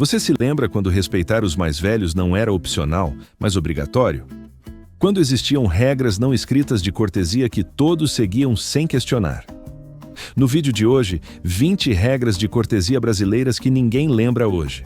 Você se lembra quando respeitar os mais velhos não era opcional, mas obrigatório? Quando existiam regras não escritas de cortesia que todos seguiam sem questionar? No vídeo de hoje, 20 regras de cortesia brasileiras que ninguém lembra hoje.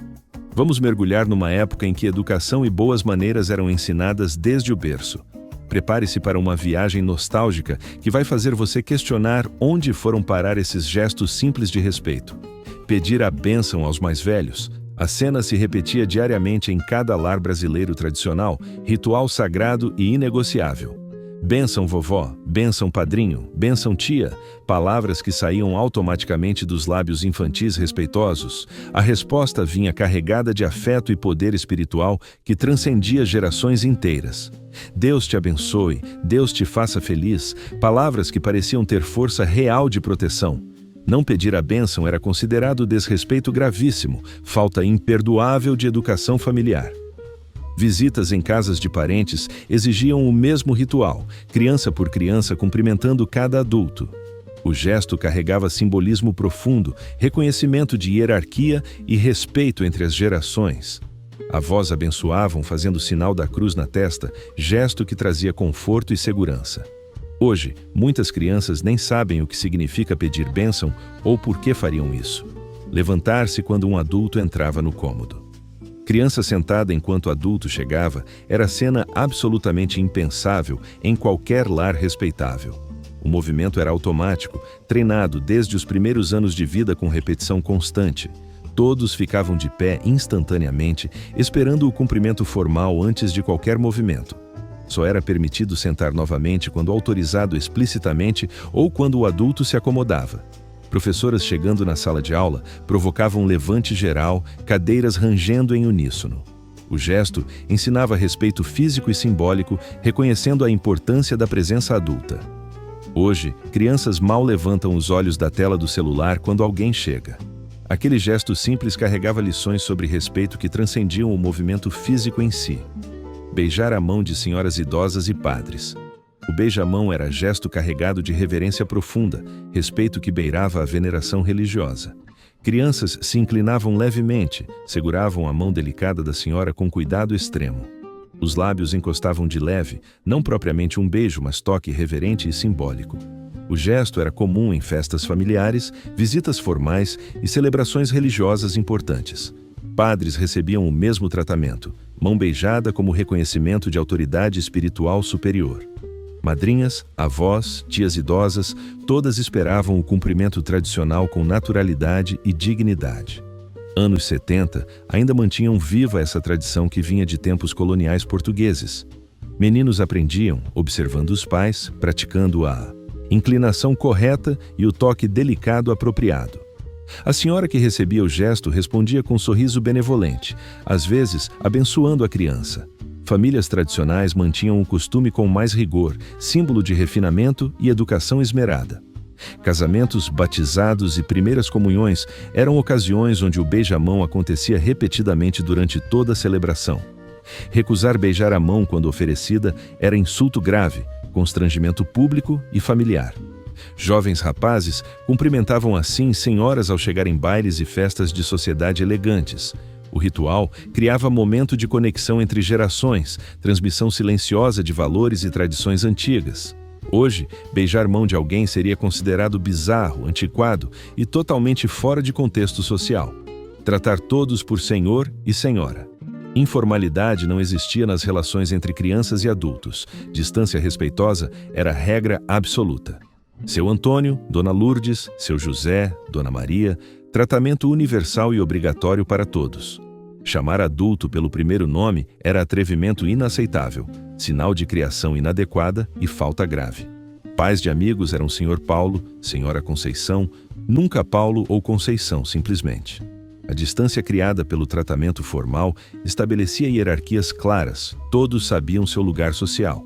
Vamos mergulhar numa época em que educação e boas maneiras eram ensinadas desde o berço. Prepare-se para uma viagem nostálgica que vai fazer você questionar onde foram parar esses gestos simples de respeito. Pedir a bênção aos mais velhos. A cena se repetia diariamente em cada lar brasileiro tradicional, ritual sagrado e inegociável. Bênção vovó, bênção padrinho, bênção tia, palavras que saíam automaticamente dos lábios infantis respeitosos. A resposta vinha carregada de afeto e poder espiritual que transcendia gerações inteiras. Deus te abençoe, Deus te faça feliz, palavras que pareciam ter força real de proteção. Não pedir a bênção era considerado desrespeito gravíssimo, falta imperdoável de educação familiar. Visitas em casas de parentes exigiam o mesmo ritual, criança por criança cumprimentando cada adulto. O gesto carregava simbolismo profundo, reconhecimento de hierarquia e respeito entre as gerações. Avós abençoavam fazendo o sinal da cruz na testa, gesto que trazia conforto e segurança. Hoje, muitas crianças nem sabem o que significa pedir bênção ou por que fariam isso. Levantar-se quando um adulto entrava no cômodo. Criança sentada enquanto adulto chegava era cena absolutamente impensável em qualquer lar respeitável. O movimento era automático, treinado desde os primeiros anos de vida com repetição constante. Todos ficavam de pé instantaneamente, esperando o cumprimento formal antes de qualquer movimento. Só era permitido sentar novamente quando autorizado explicitamente ou quando o adulto se acomodava. Professoras chegando na sala de aula provocavam um levante geral, cadeiras rangendo em uníssono. O gesto ensinava respeito físico e simbólico, reconhecendo a importância da presença adulta. Hoje, crianças mal levantam os olhos da tela do celular quando alguém chega. Aquele gesto simples carregava lições sobre respeito que transcendiam o movimento físico em si. Beijar a mão de senhoras idosas e padres. O beija-mão era gesto carregado de reverência profunda, respeito que beirava a veneração religiosa. Crianças se inclinavam levemente, seguravam a mão delicada da senhora com cuidado extremo. Os lábios encostavam de leve, não propriamente um beijo, mas toque reverente e simbólico. O gesto era comum em festas familiares, visitas formais e celebrações religiosas importantes. Padres recebiam o mesmo tratamento, mão beijada como reconhecimento de autoridade espiritual superior. Madrinhas, avós, tias idosas, todas esperavam o cumprimento tradicional com naturalidade e dignidade. Anos 70 ainda mantinham viva essa tradição que vinha de tempos coloniais portugueses. Meninos aprendiam, observando os pais, praticando a inclinação correta e o toque delicado apropriado. A senhora que recebia o gesto respondia com um sorriso benevolente, às vezes abençoando a criança. Famílias tradicionais mantinham o costume com mais rigor, símbolo de refinamento e educação esmerada. Casamentos, batizados e primeiras comunhões eram ocasiões onde o beija-mão acontecia repetidamente durante toda a celebração. Recusar beijar a mão quando oferecida era insulto grave, constrangimento público e familiar. Jovens rapazes cumprimentavam assim senhoras ao chegar em bailes e festas de sociedade elegantes. O ritual criava momento de conexão entre gerações, transmissão silenciosa de valores e tradições antigas. Hoje, beijar mão de alguém seria considerado bizarro, antiquado e totalmente fora de contexto social. Tratar todos por senhor e senhora. Informalidade não existia nas relações entre crianças e adultos. Distância respeitosa era regra absoluta. Seu Antônio, Dona Lourdes, seu José, Dona Maria, tratamento universal e obrigatório para todos. Chamar adulto pelo primeiro nome era atrevimento inaceitável, sinal de criação inadequada e falta grave. Pais de amigos eram Senhor Paulo, Senhora Conceição, nunca Paulo ou Conceição, simplesmente. A distância criada pelo tratamento formal estabelecia hierarquias claras, todos sabiam seu lugar social.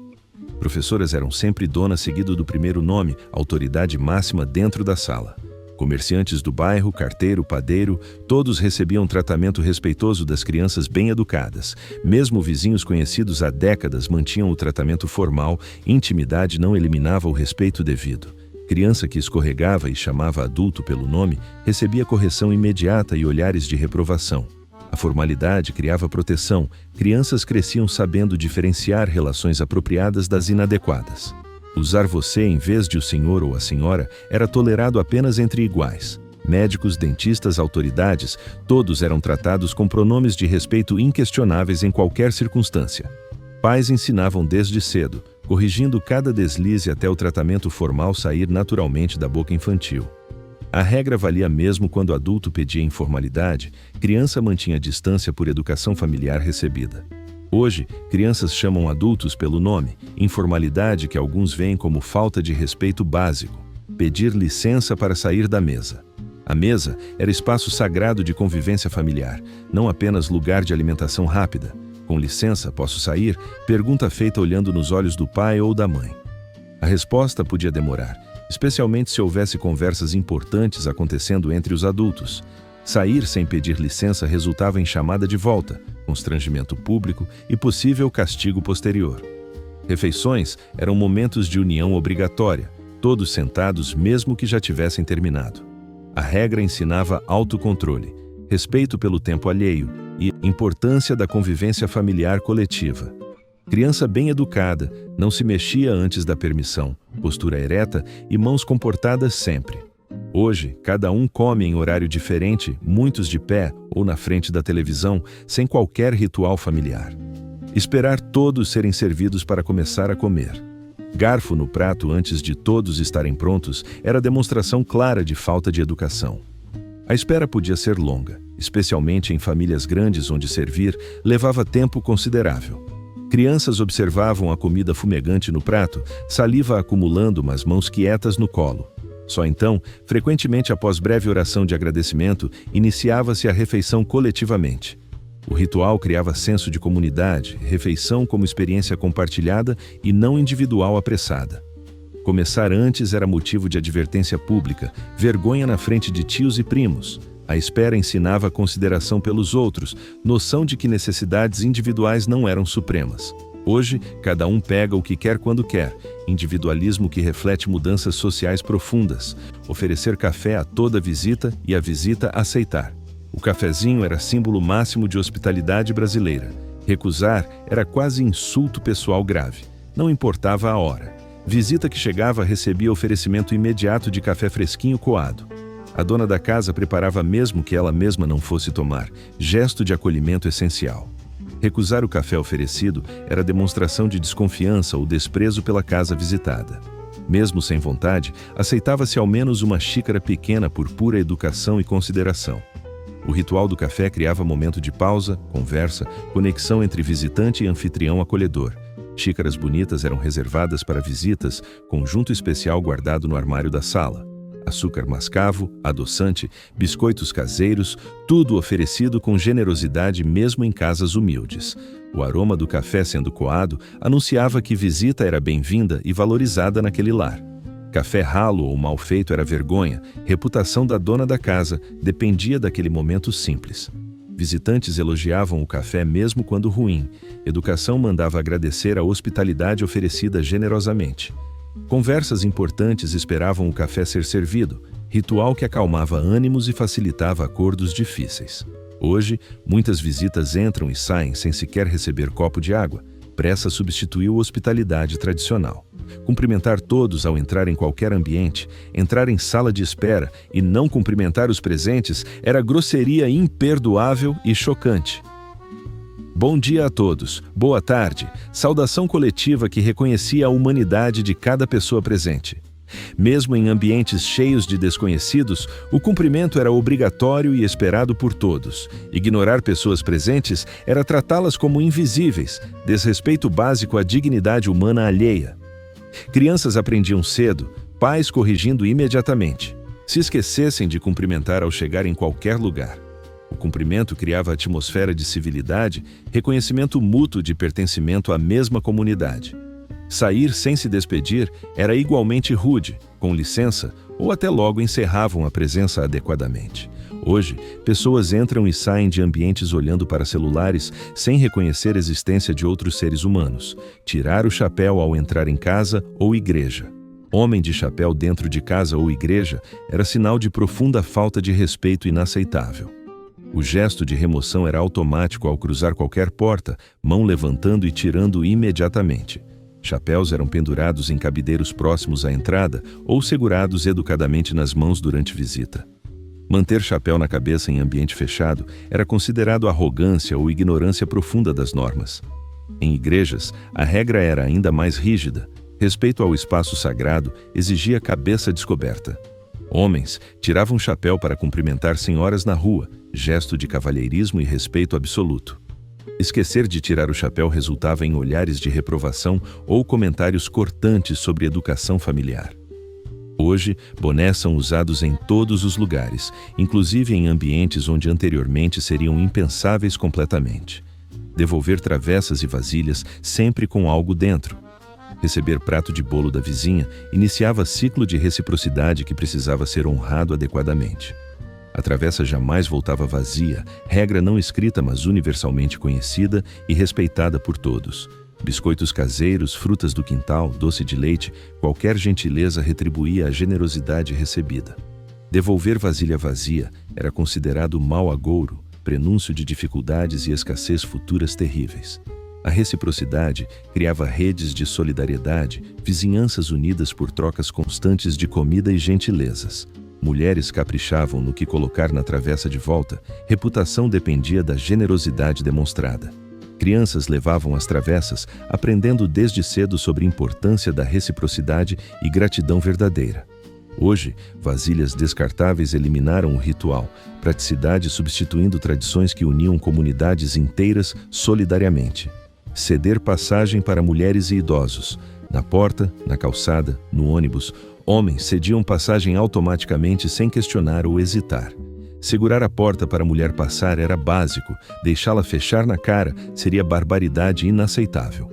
Professoras eram sempre dona seguido do primeiro nome, autoridade máxima dentro da sala. Comerciantes do bairro, carteiro, padeiro, todos recebiam tratamento respeitoso das crianças bem educadas. Mesmo vizinhos conhecidos há décadas mantinham o tratamento formal, intimidade não eliminava o respeito devido. Criança que escorregava e chamava adulto pelo nome recebia correção imediata e olhares de reprovação. A formalidade criava proteção, crianças cresciam sabendo diferenciar relações apropriadas das inadequadas. Usar você em vez de o senhor ou a senhora era tolerado apenas entre iguais. Médicos, dentistas, autoridades, todos eram tratados com pronomes de respeito inquestionáveis em qualquer circunstância. Pais ensinavam desde cedo, corrigindo cada deslize até o tratamento formal sair naturalmente da boca infantil. A regra valia mesmo quando adulto pedia informalidade, criança mantinha distância por educação familiar recebida. Hoje, crianças chamam adultos pelo nome, informalidade que alguns veem como falta de respeito básico. Pedir licença para sair da mesa. A mesa era espaço sagrado de convivência familiar, não apenas lugar de alimentação rápida. Com licença, posso sair? Pergunta feita olhando nos olhos do pai ou da mãe. A resposta podia demorar, especialmente se houvesse conversas importantes acontecendo entre os adultos. Sair sem pedir licença resultava em chamada de volta, constrangimento público e possível castigo posterior. Refeições eram momentos de união obrigatória, todos sentados mesmo que já tivessem terminado. A regra ensinava autocontrole, respeito pelo tempo alheio e importância da convivência familiar coletiva. Criança bem educada, não se mexia antes da permissão, postura ereta e mãos comportadas sempre. Hoje, cada um come em horário diferente, muitos de pé ou na frente da televisão, sem qualquer ritual familiar. Esperar todos serem servidos para começar a comer. Garfo no prato antes de todos estarem prontos era demonstração clara de falta de educação. A espera podia ser longa, especialmente em famílias grandes onde servir levava tempo considerável. Crianças observavam a comida fumegante no prato, saliva acumulando, mas mãos quietas no colo. Só então, frequentemente após breve oração de agradecimento, iniciava-se a refeição coletivamente. O ritual criava senso de comunidade, refeição como experiência compartilhada e não individual apressada. Começar antes era motivo de advertência pública, vergonha na frente de tios e primos. A espera ensinava consideração pelos outros, noção de que necessidades individuais não eram supremas. Hoje, cada um pega o que quer quando quer, individualismo que reflete mudanças sociais profundas, oferecer café a toda visita e a visita aceitar. O cafezinho era símbolo máximo de hospitalidade brasileira. Recusar era quase insulto pessoal grave, não importava a hora. Visita que chegava recebia oferecimento imediato de café fresquinho coado. A dona da casa preparava mesmo que ela mesma não fosse tomar, gesto de acolhimento essencial. Recusar o café oferecido era demonstração de desconfiança ou desprezo pela casa visitada. Mesmo sem vontade, aceitava-se ao menos uma xícara pequena por pura educação e consideração. O ritual do café criava momento de pausa, conversa, conexão entre visitante e anfitrião acolhedor. Xícaras bonitas eram reservadas para visitas, conjunto especial guardado no armário da sala. Açúcar mascavo, adoçante, biscoitos caseiros, tudo oferecido com generosidade mesmo em casas humildes. O aroma do café sendo coado anunciava que visita era bem-vinda e valorizada naquele lar. Café ralo ou mal feito era vergonha, reputação da dona da casa dependia daquele momento simples. Visitantes elogiavam o café mesmo quando ruim. Educação mandava agradecer a hospitalidade oferecida generosamente. Conversas importantes esperavam o café ser servido, ritual que acalmava ânimos e facilitava acordos difíceis. Hoje, muitas visitas entram e saem sem sequer receber copo de água. Pressa substituiu a hospitalidade tradicional. Cumprimentar todos ao entrar em qualquer ambiente, entrar em sala de espera e não cumprimentar os presentes era grosseria imperdoável e chocante. Bom dia a todos, boa tarde, saudação coletiva que reconhecia a humanidade de cada pessoa presente. Mesmo em ambientes cheios de desconhecidos, o cumprimento era obrigatório e esperado por todos. Ignorar pessoas presentes era tratá-las como invisíveis, desrespeito básico à dignidade humana alheia. Crianças aprendiam cedo, pais corrigindo imediatamente. Se esquecessem de cumprimentar ao chegar em qualquer lugar. O cumprimento criava atmosfera de civilidade, reconhecimento mútuo de pertencimento à mesma comunidade. Sair sem se despedir era igualmente rude, com licença, ou até logo encerravam a presença adequadamente. Hoje, pessoas entram e saem de ambientes olhando para celulares sem reconhecer a existência de outros seres humanos. Tirar o chapéu ao entrar em casa ou igreja. Homem de chapéu dentro de casa ou igreja era sinal de profunda falta de respeito inaceitável. O gesto de remoção era automático ao cruzar qualquer porta, mão levantando e tirando imediatamente. Chapéus eram pendurados em cabideiros próximos à entrada ou segurados educadamente nas mãos durante visita. Manter chapéu na cabeça em ambiente fechado era considerado arrogância ou ignorância profunda das normas. Em igrejas, a regra era ainda mais rígida. Respeito ao espaço sagrado exigia cabeça descoberta. Homens tiravam chapéu para cumprimentar senhoras na rua, gesto de cavalheirismo e respeito absoluto. Esquecer de tirar o chapéu resultava em olhares de reprovação ou comentários cortantes sobre educação familiar. Hoje, bonés são usados em todos os lugares, inclusive em ambientes onde anteriormente seriam impensáveis completamente. Devolver travessas e vasilhas sempre com algo dentro. Receber prato de bolo da vizinha iniciava ciclo de reciprocidade que precisava ser honrado adequadamente. A travessa jamais voltava vazia, regra não escrita mas universalmente conhecida e respeitada por todos. Biscoitos caseiros, frutas do quintal, doce de leite, qualquer gentileza retribuía a generosidade recebida. Devolver vasilha vazia era considerado mau agouro, prenúncio de dificuldades e escassez futuras terríveis. A reciprocidade criava redes de solidariedade, vizinhanças unidas por trocas constantes de comida e gentilezas. Mulheres caprichavam no que colocar na travessa de volta, reputação dependia da generosidade demonstrada. Crianças levavam as travessas, aprendendo desde cedo sobre a importância da reciprocidade e gratidão verdadeira. Hoje, vasilhas descartáveis eliminaram o ritual, praticidade substituindo tradições que uniam comunidades inteiras solidariamente. Ceder passagem para mulheres e idosos. Na porta, na calçada, no ônibus, homens cediam passagem automaticamente sem questionar ou hesitar. Segurar a porta para a mulher passar era básico, deixá-la fechar na cara seria barbaridade inaceitável.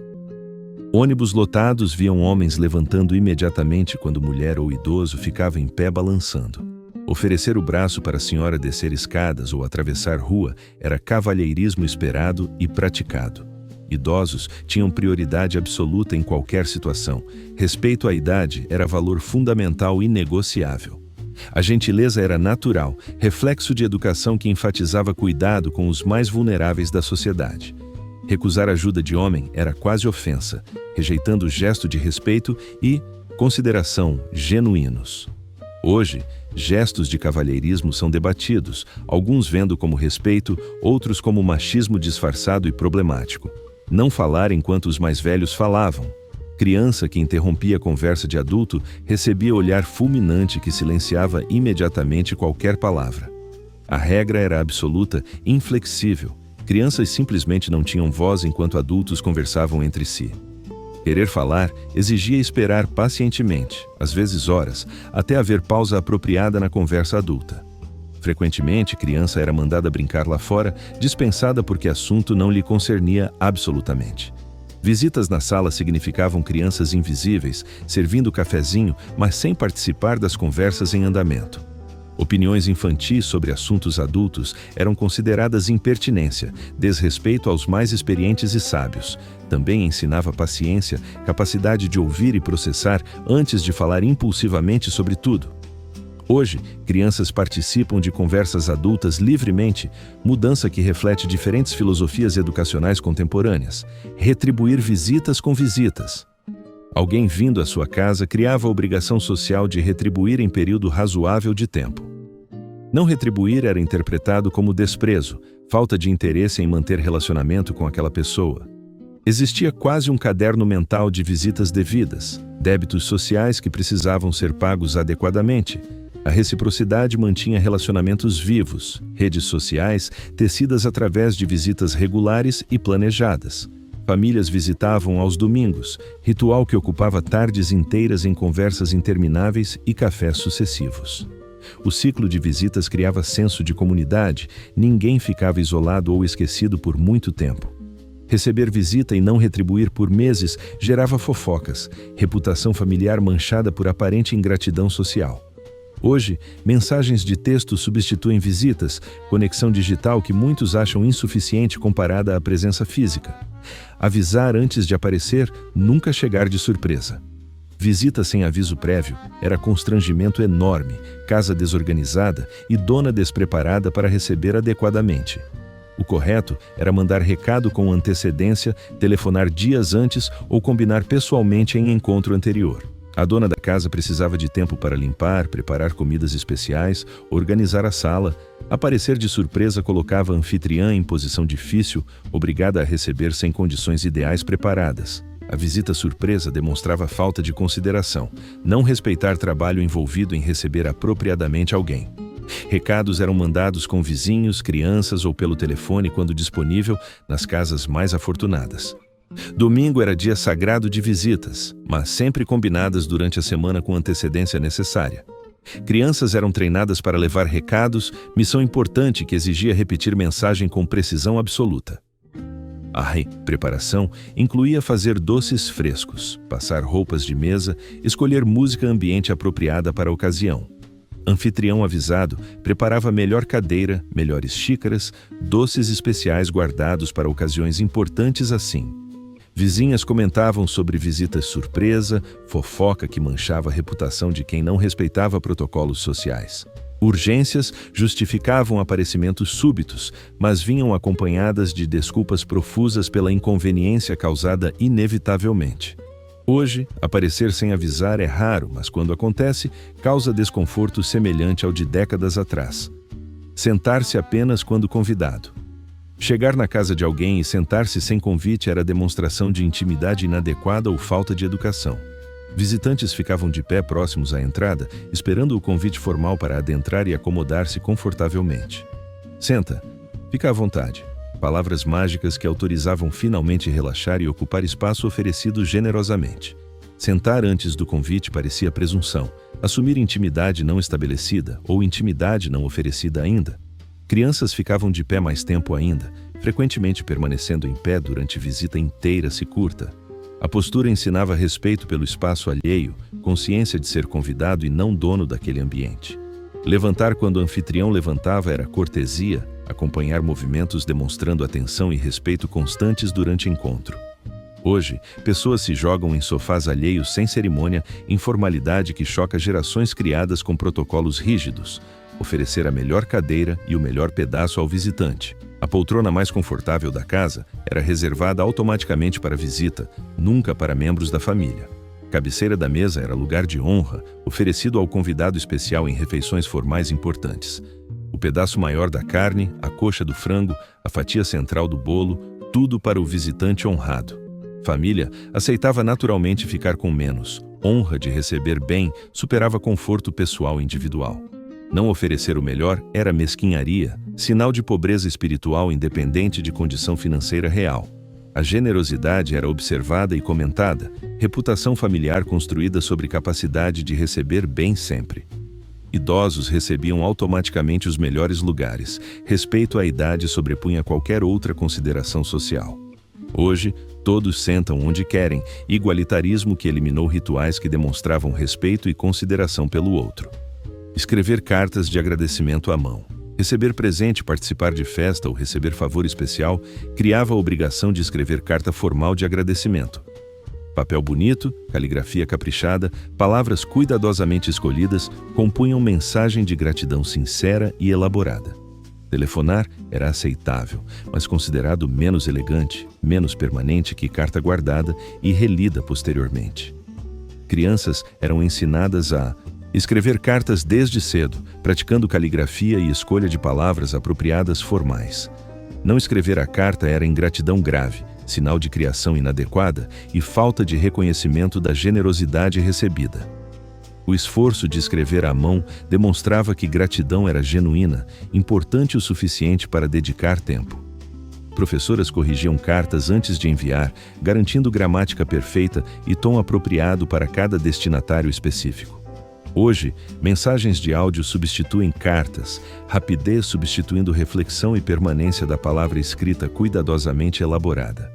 Ônibus lotados viam homens levantando imediatamente quando mulher ou idoso ficava em pé balançando. Oferecer o braço para a senhora descer escadas ou atravessar rua era cavalheirismo esperado e praticado. Idosos tinham prioridade absoluta em qualquer situação. Respeito à idade era valor fundamental inegociável. A gentileza era natural, reflexo de educação que enfatizava cuidado com os mais vulneráveis da sociedade. Recusar ajuda de homem era quase ofensa, rejeitando o gesto de respeito e consideração genuínos. Hoje, gestos de cavalheirismo são debatidos, alguns vendo como respeito, outros como machismo disfarçado e problemático. Não falar enquanto os mais velhos falavam. Criança que interrompia a conversa de adulto recebia olhar fulminante que silenciava imediatamente qualquer palavra. A regra era absoluta, inflexível. Crianças simplesmente não tinham voz enquanto adultos conversavam entre si. Querer falar exigia esperar pacientemente, às vezes horas, até haver pausa apropriada na conversa adulta. Frequentemente, criança era mandada brincar lá fora, dispensada porque assunto não lhe concernia absolutamente. Visitas na sala significavam crianças invisíveis, servindo cafezinho, mas sem participar das conversas em andamento. Opiniões infantis sobre assuntos adultos eram consideradas impertinência, desrespeito aos mais experientes e sábios. Também ensinava paciência, capacidade de ouvir e processar antes de falar impulsivamente sobre tudo. Hoje, crianças participam de conversas adultas livremente, mudança que reflete diferentes filosofias educacionais contemporâneas. Retribuir visitas com visitas. Alguém vindo à sua casa criava a obrigação social de retribuir em período razoável de tempo. Não retribuir era interpretado como desprezo, falta de interesse em manter relacionamento com aquela pessoa. Existia quase um caderno mental de visitas devidas, débitos sociais que precisavam ser pagos adequadamente. A reciprocidade mantinha relacionamentos vivos, redes sociais tecidas através de visitas regulares e planejadas. Famílias visitavam aos domingos, ritual que ocupava tardes inteiras em conversas intermináveis e cafés sucessivos. O ciclo de visitas criava senso de comunidade, ninguém ficava isolado ou esquecido por muito tempo. Receber visita e não retribuir por meses gerava fofocas, reputação familiar manchada por aparente ingratidão social. Hoje, mensagens de texto substituem visitas, conexão digital que muitos acham insuficiente comparada à presença física. Avisar antes de aparecer, nunca chegar de surpresa. Visita sem aviso prévio era constrangimento enorme, casa desorganizada e dona despreparada para receber adequadamente. O correto era mandar recado com antecedência, telefonar dias antes ou combinar pessoalmente em encontro anterior. A dona da casa precisava de tempo para limpar, preparar comidas especiais, organizar a sala. Aparecer de surpresa colocava a anfitriã em posição difícil, obrigada a receber sem condições ideais preparadas. A visita surpresa demonstrava falta de consideração, não respeitar trabalho envolvido em receber apropriadamente alguém. Recados eram mandados com vizinhos, crianças ou pelo telefone quando disponível nas casas mais afortunadas. Domingo era dia sagrado de visitas, mas sempre combinadas durante a semana com antecedência necessária. Crianças eram treinadas para levar recados, missão importante que exigia repetir mensagem com precisão absoluta. A preparação incluía fazer doces frescos, passar roupas de mesa, escolher música ambiente apropriada para a ocasião. Anfitrião avisado preparava melhor cadeira, melhores xícaras, doces especiais guardados para ocasiões importantes assim. Vizinhas comentavam sobre visitas surpresa, fofoca que manchava a reputação de quem não respeitava protocolos sociais. Urgências justificavam aparecimentos súbitos, mas vinham acompanhadas de desculpas profusas pela inconveniência causada inevitavelmente. Hoje, aparecer sem avisar é raro, mas quando acontece, causa desconforto semelhante ao de décadas atrás. Sentar-se apenas quando convidado. Chegar na casa de alguém e sentar-se sem convite era demonstração de intimidade inadequada ou falta de educação. Visitantes ficavam de pé próximos à entrada, esperando o convite formal para adentrar e acomodar-se confortavelmente. Senta, fica à vontade. Palavras mágicas que autorizavam finalmente relaxar e ocupar espaço oferecido generosamente. Sentar antes do convite parecia presunção, assumir intimidade não estabelecida ou intimidade não oferecida ainda. Crianças ficavam de pé mais tempo ainda, frequentemente permanecendo em pé durante visita inteira se curta. A postura ensinava respeito pelo espaço alheio, consciência de ser convidado e não dono daquele ambiente. Levantar quando o anfitrião levantava era cortesia, acompanhar movimentos demonstrando atenção e respeito constantes durante o encontro. Hoje, pessoas se jogam em sofás alheios sem cerimônia, informalidade que choca gerações criadas com protocolos rígidos. Oferecer a melhor cadeira e o melhor pedaço ao visitante. A poltrona mais confortável da casa era reservada automaticamente para visita, nunca para membros da família. Cabeceira da mesa era lugar de honra, oferecido ao convidado especial em refeições formais importantes. O pedaço maior da carne, a coxa do frango, a fatia central do bolo, tudo para o visitante honrado. Família aceitava naturalmente ficar com menos. Honra de receber bem superava conforto pessoal individual. Não oferecer o melhor era mesquinharia, sinal de pobreza espiritual independente de condição financeira real. A generosidade era observada e comentada, reputação familiar construída sobre capacidade de receber bem sempre. Idosos recebiam automaticamente os melhores lugares, respeito à idade sobrepunha qualquer outra consideração social. Hoje, todos sentam onde querem, igualitarismo que eliminou rituais que demonstravam respeito e consideração pelo outro. Escrever cartas de agradecimento à mão. Receber presente, participar de festa ou receber favor especial criava a obrigação de escrever carta formal de agradecimento. Papel bonito, caligrafia caprichada, palavras cuidadosamente escolhidas compunham mensagem de gratidão sincera e elaborada. Telefonar era aceitável, mas considerado menos elegante, menos permanente que carta guardada e relida posteriormente. Crianças eram ensinadas a escrever cartas desde cedo, praticando caligrafia e escolha de palavras apropriadas formais. Não escrever a carta era ingratidão grave, sinal de criação inadequada e falta de reconhecimento da generosidade recebida. O esforço de escrever à mão demonstrava que gratidão era genuína, importante o suficiente para dedicar tempo. Professoras corrigiam cartas antes de enviar, garantindo gramática perfeita e tom apropriado para cada destinatário específico. Hoje, mensagens de áudio substituem cartas, rapidez substituindo reflexão e permanência da palavra escrita cuidadosamente elaborada.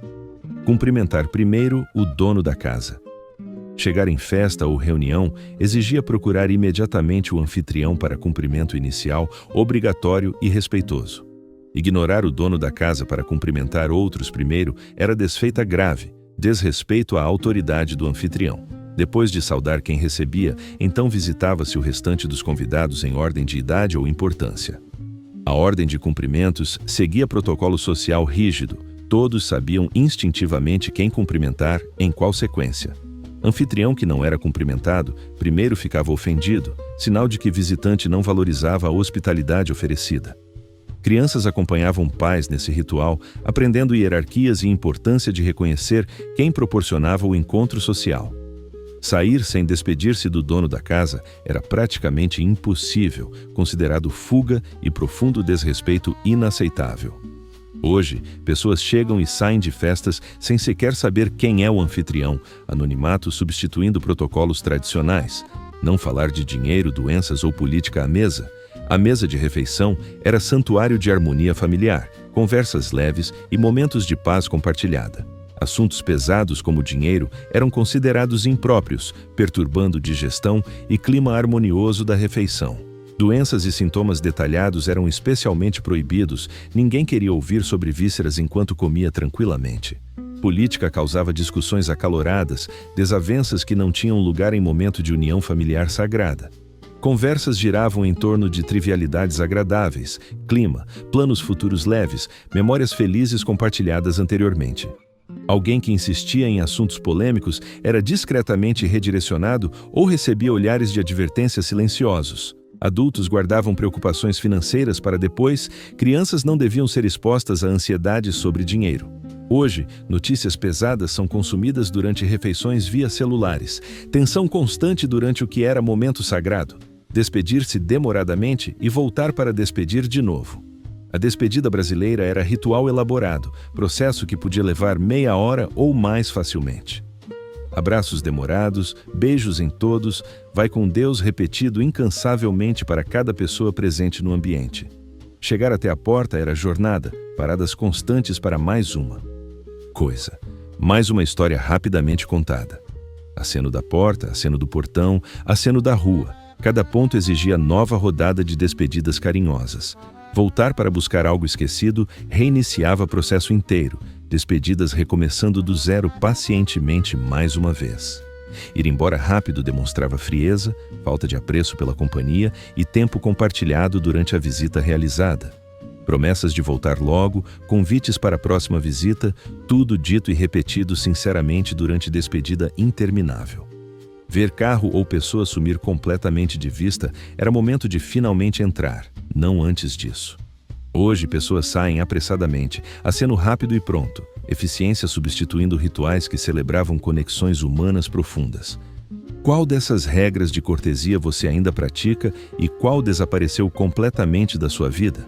Cumprimentar primeiro o dono da casa. Chegar em festa ou reunião exigia procurar imediatamente o anfitrião para cumprimento inicial, obrigatório e respeitoso. Ignorar o dono da casa para cumprimentar outros primeiro era desfeita grave, desrespeito à autoridade do anfitrião. Depois de saudar quem recebia, então visitava-se o restante dos convidados em ordem de idade ou importância. A ordem de cumprimentos seguia protocolo social rígido. Todos sabiam instintivamente quem cumprimentar, em qual sequência. Anfitrião que não era cumprimentado, primeiro ficava ofendido, sinal de que visitante não valorizava a hospitalidade oferecida. Crianças acompanhavam pais nesse ritual, aprendendo hierarquias e importância de reconhecer quem proporcionava o encontro social. Sair sem despedir-se do dono da casa era praticamente impossível, considerado fuga e profundo desrespeito inaceitável. Hoje, pessoas chegam e saem de festas sem sequer saber quem é o anfitrião, anonimato substituindo protocolos tradicionais. Não falar de dinheiro, doenças ou política à mesa. A mesa de refeição era santuário de harmonia familiar, conversas leves e momentos de paz compartilhada. Assuntos pesados como dinheiro eram considerados impróprios, perturbando digestão e clima harmonioso da refeição. Doenças e sintomas detalhados eram especialmente proibidos, ninguém queria ouvir sobre vísceras enquanto comia tranquilamente. Política causava discussões acaloradas, desavenças que não tinham lugar em momento de união familiar sagrada. Conversas giravam em torno de trivialidades agradáveis, clima, planos futuros leves, memórias felizes compartilhadas anteriormente. Alguém que insistia em assuntos polêmicos era discretamente redirecionado ou recebia olhares de advertência silenciosos. Adultos guardavam preocupações financeiras para depois, crianças não deviam ser expostas a ansiedades sobre dinheiro. Hoje, notícias pesadas são consumidas durante refeições via celulares, tensão constante durante o que era momento sagrado, despedir-se demoradamente e voltar para despedir de novo. A despedida brasileira era ritual elaborado, processo que podia levar meia hora ou mais facilmente. Abraços demorados, beijos em todos, vai com Deus repetido incansavelmente para cada pessoa presente no ambiente. Chegar até a porta era jornada, paradas constantes para mais uma coisa. Mais uma história rapidamente contada. Aceno da porta, aceno do portão, aceno da rua. Cada ponto exigia nova rodada de despedidas carinhosas. Voltar para buscar algo esquecido reiniciava o processo inteiro, despedidas recomeçando do zero pacientemente mais uma vez. Ir embora rápido demonstrava frieza, falta de apreço pela companhia e tempo compartilhado durante a visita realizada. Promessas de voltar logo, convites para a próxima visita, tudo dito e repetido sinceramente durante despedida interminável. Ver carro ou pessoa sumir completamente de vista era momento de finalmente entrar, não antes disso. Hoje, pessoas saem apressadamente, aceno rápido e pronto, eficiência substituindo rituais que celebravam conexões humanas profundas. Qual dessas regras de cortesia você ainda pratica e qual desapareceu completamente da sua vida?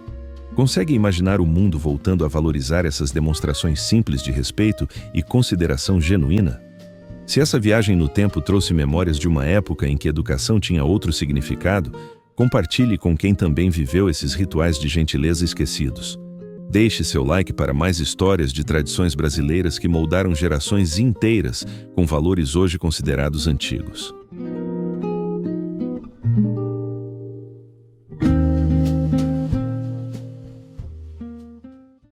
Consegue imaginar o mundo voltando a valorizar essas demonstrações simples de respeito e consideração genuína? Se essa viagem no tempo trouxe memórias de uma época em que educação tinha outro significado, compartilhe com quem também viveu esses rituais de gentileza esquecidos. Deixe seu like para mais histórias de tradições brasileiras que moldaram gerações inteiras com valores hoje considerados antigos.